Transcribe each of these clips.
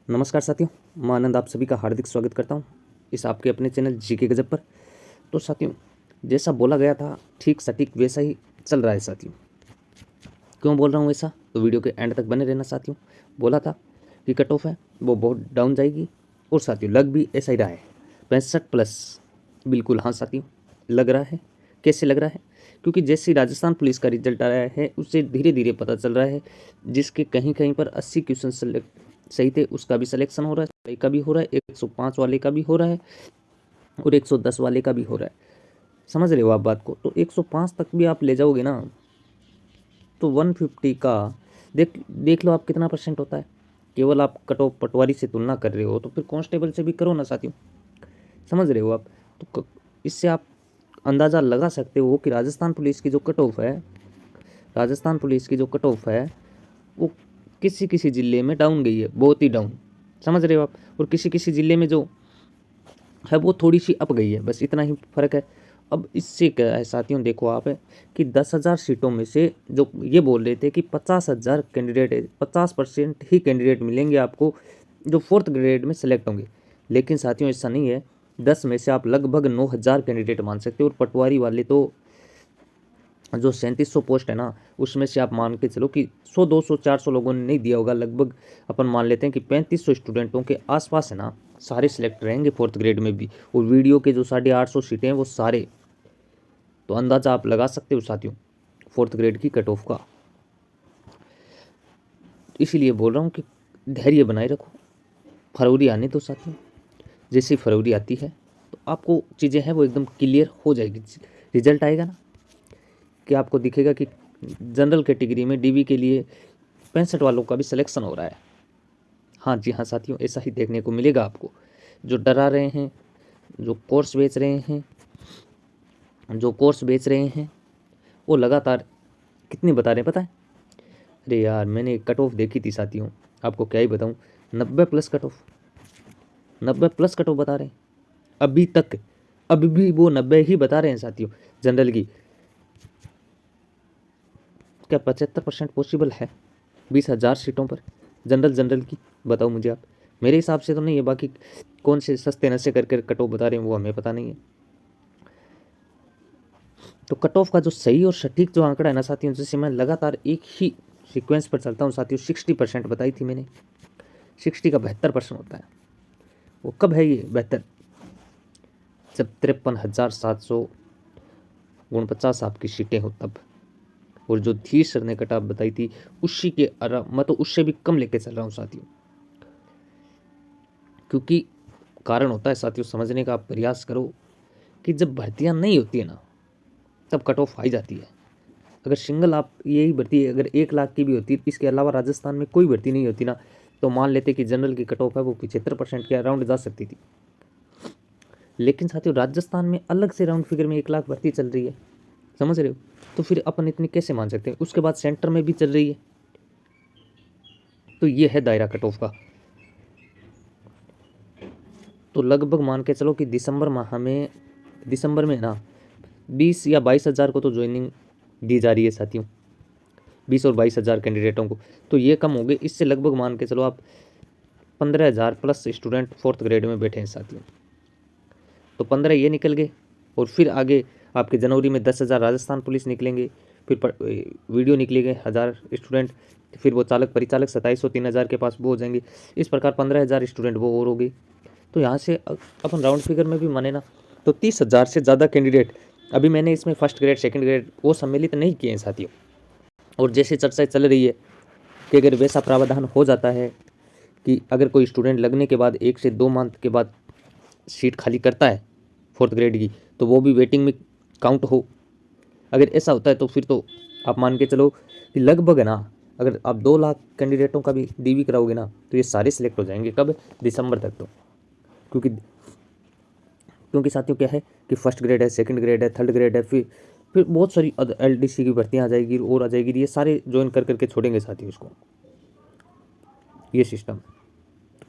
नमस्कार साथियों, मैं आनंद आप सभी का हार्दिक स्वागत करता हूं इस आपके अपने चैनल जीके गजब पर। तो साथियों, जैसा बोला गया था ठीक सटीक वैसा ही चल रहा है साथियों। क्यों बोल रहा हूं ऐसा, तो वीडियो के एंड तक बने रहना साथियों। बोला था कि कट ऑफ है वो बहुत डाउन जाएगी, और साथियों लग भी ऐसा ही रहा है 65+। बिल्कुल हाँ साथियों, लग रहा है। कैसे लग रहा है? क्योंकि जैसे राजस्थान पुलिस का रिजल्ट आ रहा है उससे धीरे धीरे पता चल रहा है, जिसके कहीं कहीं पर 80 क्वेश्चन सही थे उसका भी सिलेक्शन हो रहा है, का भी हो रहा है, 105 वाले का भी हो रहा है, और 110 वाले का भी हो रहा है। समझ रहे हो आप बात को? तो 105 तक भी आप ले जाओगे ना, तो 150 का देख देख लो आप कितना परसेंट होता है। केवल आप कट ऑफ पटवारी से तुलना कर रहे हो, तो फिर कांस्टेबल से भी करो ना साथियों। समझ रहे हो आप? तो इससे आप अंदाज़ा लगा सकते हो कि राजस्थान पुलिस की जो कट ऑफ है, राजस्थान पुलिस की जो कट ऑफ है वो किसी किसी ज़िले में डाउन गई है, बहुत ही डाउन। समझ रहे हो आप? और किसी किसी ज़िले में जो है वो थोड़ी सी अप गई है, बस इतना ही फ़र्क है। अब इससे क्या है साथियों, देखो आप है कि 10,000 सीटों में से जो ये बोल रहे थे कि 50,000 कैंडिडेट है, 50% ही कैंडिडेट मिलेंगे आपको जो 4th ग्रेड में सेलेक्ट होंगे। लेकिन साथियों ऐसा नहीं है, 10 में से आप लगभग 9,000 कैंडिडेट मान सकते हो। और पटवारी वाले तो जो 3700 पोस्ट है ना, उसमें से आप मान के चलो कि 100 200 400 लोगों ने नहीं दिया होगा, लगभग अपन मान लेते हैं कि 3500 स्टूडेंटों के आसपास है ना सारे सिलेक्ट रहेंगे 4th ग्रेड में भी। और वीडियो के जो 850 सीटें हैं वो सारे, तो अंदाज़ा आप लगा सकते हो साथियों 4th ग्रेड की कट ऑफ का। इसीलिए बोल रहा हूँ कि धैर्य बनाए रखो, फरवरी आने दो साथियों। जैसे ही फरवरी आती है तो आपको चीज़ें हैं वो एकदम क्लियर हो जाएगी। रिजल्ट आएगा ना कि आपको दिखेगा कि जनरल कैटेगरी में डीवी के लिए 65 वालों का भी सिलेक्शन हो रहा है। हाँ जी हाँ साथियों, ऐसा ही देखने को मिलेगा आपको। जो डरा रहे हैं, जो कोर्स बेच रहे हैं, वो लगातार कितनी बता रहे हैं पता है? अरे यार, मैंने कट ऑफ देखी थी साथियों, आपको क्या ही बताऊँ, 90+ कट ऑफ, 90+ कट ऑफ बता रहे हैं अभी तक। अभी भी वो 90 ही बता रहे हैं साथियों जनरल की। क्या 75% पॉसिबल है 20,000 सीटों पर जनरल की? बताओ मुझे आप। मेरे हिसाब से तो नहीं है, बाकी कौन से सस्ते नशे करके कट ऑफ बता रहे हैं वो हमें पता नहीं है। तो कट ऑफ का जो सही और सटीक जो आंकड़ा है ना साथियों, जैसे मैं लगातार एक ही सीक्वेंस पर चलता हूँ साथियों, 60% बताई थी मैंने। 60 का 72% होता है। वो कब है ये बेहतर? जब 53,749 आपकी सीटें हो तब। और जो धीर सर ने कट ऑफ बताई थी उसी के मैं तो उससे भी कम लेके चल रहा हूँ साथियों। क्योंकि कारण होता है साथियों, समझने का आप प्रयास करो कि जब भर्तियां नहीं होती है ना तब कट ऑफ आई जाती है। अगर सिंगल आप यही भर्ती अगर 1 लाख की भी होती, इसके अलावा राजस्थान में कोई भर्ती नहीं होती ना, तो मान लेते कि जनरल की कट ऑफ है वो 75% के अराउंड जा सकती थी। लेकिन साथियों राजस्थान में अलग से राउंड फिगर में 1 लाख भर्ती चल रही है, समझ रहे हो? तो फिर अपन इतनी कैसे मान सकते हैं? उसके बाद सेंटर में भी चल रही है। तो ये है दायरा कट ऑफ का। तो लगभग मान के चलो कि दिसंबर में ना 20 या 22,000 को तो ज्वाइनिंग दी जा रही है साथियों, 20 और 22,000 कैंडिडेटों को। तो ये कम हो गए, इससे लगभग मान के चलो आप 15,000+ स्टूडेंट 4th ग्रेड में बैठे हैं साथियों। तो 15 ये निकल गए, और फिर आगे आपके जनवरी में 10,000 राजस्थान पुलिस निकलेंगे, फिर वीडियो निकलेंगे 1,000 स्टूडेंट, फिर वो चालक परिचालक 2700 3,000 के पास वो हो जाएंगे। इस प्रकार 15,000 स्टूडेंट वो और हो गई। तो यहाँ से अपन राउंड फिगर में भी माने ना तो 30,000 से ज़्यादा कैंडिडेट अभी मैंने इसमें 1st ग्रेड 2nd ग्रेड वो सम्मिलित नहीं किए हैं साथियों। और जैसे चर्चा चल रही है कि अगर वैसा प्रावधान हो जाता है कि अगर कोई स्टूडेंट लगने के बाद 1 से 2 मंथ के बाद सीट खाली करता है 4th ग्रेड की, तो वो भी वेटिंग में काउंट हो। अगर ऐसा होता है तो फिर तो आप मान के चलो कि लगभग है ना, अगर आप 2 लाख कैंडिडेटों का भी डीवी कराओगे ना तो ये सारे सिलेक्ट हो जाएंगे कब? दिसंबर तक। तो क्योंकि साथियों क्या है कि 1st ग्रेड है, 2nd ग्रेड है, 3rd ग्रेड है, फिर बहुत सारी LDC की भर्तियाँ आ जाएगी और आ जाएगी, ये सारे ज्वाइन कर करके छोड़ेंगे साथियों इसको। ये सिस्टम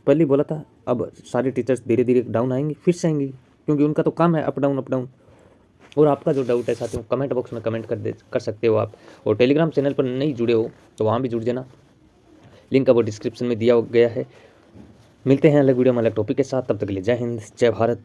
पहले ही बोला था। अब सारे टीचर्स धीरे धीरे डाउन आएंगे, फिर से आएंगे, क्योंकि उनका तो काम है अप डाउन अप डाउन। और आपका जो डाउट है साथियों कमेंट बॉक्स में कमेंट कर सकते हो आप। और टेलीग्राम चैनल पर नहीं जुड़े हो तो वहाँ भी जुड़ जाना, लिंक अब डिस्क्रिप्शन में दिया गया है। मिलते हैं अलग वीडियो में अलग टॉपिक के साथ। तब तक के लिए जय हिंद, जय भारत,